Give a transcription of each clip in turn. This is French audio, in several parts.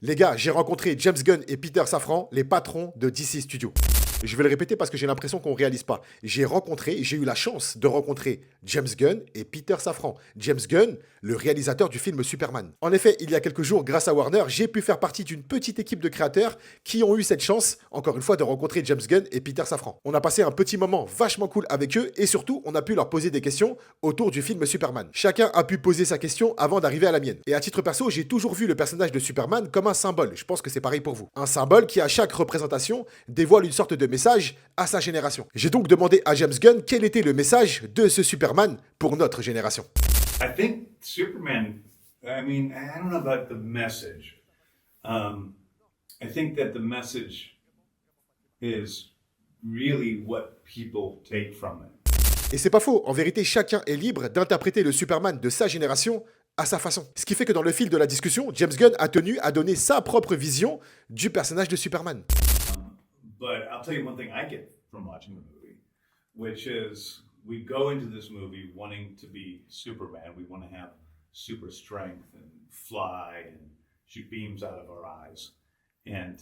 Les gars, j'ai rencontré James Gunn et Peter Safran, les patrons de DC Studios. Je vais le répéter parce que j'ai l'impression qu'on ne réalise pas. J'ai eu la chance de rencontrer James Gunn et Peter Safran. James Gunn, le réalisateur du film Superman. En effet, il y a quelques jours, grâce à Warner, j'ai pu faire partie d'une petite équipe de créateurs qui ont eu cette chance, encore une fois, de rencontrer James Gunn et Peter Safran. On a passé un petit moment vachement cool avec eux et surtout, on a pu leur poser des questions autour du film Superman. Chacun a pu poser sa question avant d'arriver à la mienne. Et à titre perso, j'ai toujours vu le personnage de Superman comme un symbole. Je pense que c'est pareil pour vous. Un symbole qui, à chaque représentation, dévoile une sorte de message à sa génération. J'ai donc demandé à James Gunn quel était le message de ce Superman pour notre génération. I think Superman, I mean, I don't know about the message. I think that the message is really what people take from it. Et c'est pas faux, en vérité, chacun est libre d'interpréter le Superman de sa génération à sa façon. Ce qui fait que dans le fil de la discussion, James Gunn a tenu à donner sa propre vision du personnage de Superman. But I'll tell you one thing I get from watching the movie, which is we go into this movie wanting to be Superman. We want to have super strength and fly and shoot beams out of our eyes. And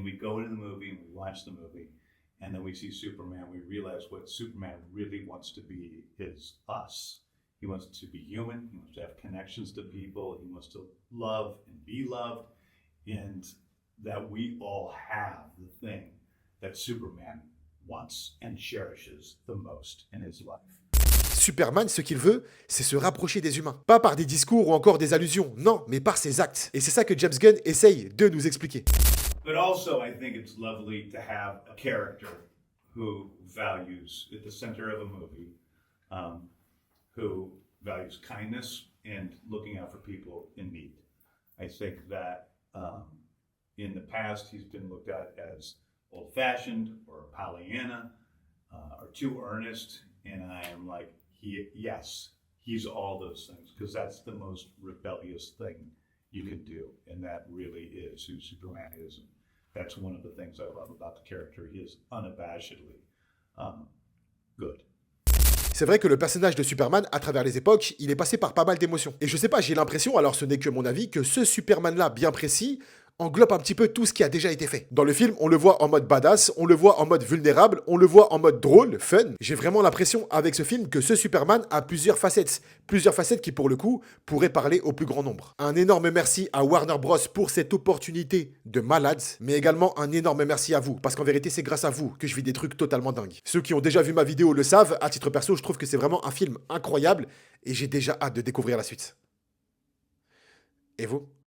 we go into the movie and we watch the movie, and then we see Superman. We realize what Superman really wants to be is us. He wants to be human. He wants to have connections to people. He wants to love and be loved. And that we all have the thing that Superman wants and cherishes the most in his life. Superman, ce qu'il veut, c'est se rapprocher des humains. Pas par des discours ou encore des allusions, non, mais par ses actes. Et c'est ça que James Gunn essaye de nous expliquer. But also, I think it's lovely to have a character who values, at the center of a movie, who values kindness and looking out for people in need. I think that in the past, he's been looked at as old-fashioned or Pollyanna or too earnest, and I am like, yes, he's all those things, because that's the most rebellious thing you can do, and that really is who Superman is. And that's one of the things I love about the character. He is unabashedly good. C'est vrai que le personnage de Superman, à travers les époques, il est passé par pas mal d'émotions. Et je sais pas, j'ai l'impression, alors ce n'est que mon avis, que ce Superman-là bien précis englobe un petit peu tout ce qui a déjà été fait. Dans le film, on le voit en mode badass, on le voit en mode vulnérable, on le voit en mode drôle, fun. J'ai vraiment l'impression avec ce film que ce Superman a plusieurs facettes qui pour le coup pourraient parler au plus grand nombre. Un énorme merci à Warner Bros pour cette opportunité de malade, mais également un énorme merci à vous, parce qu'en vérité c'est grâce à vous que je vis des trucs totalement dingues. Ceux qui ont déjà vu ma vidéo le savent, à titre perso je trouve que c'est vraiment un film incroyable et j'ai déjà hâte de découvrir la suite. Et vous ?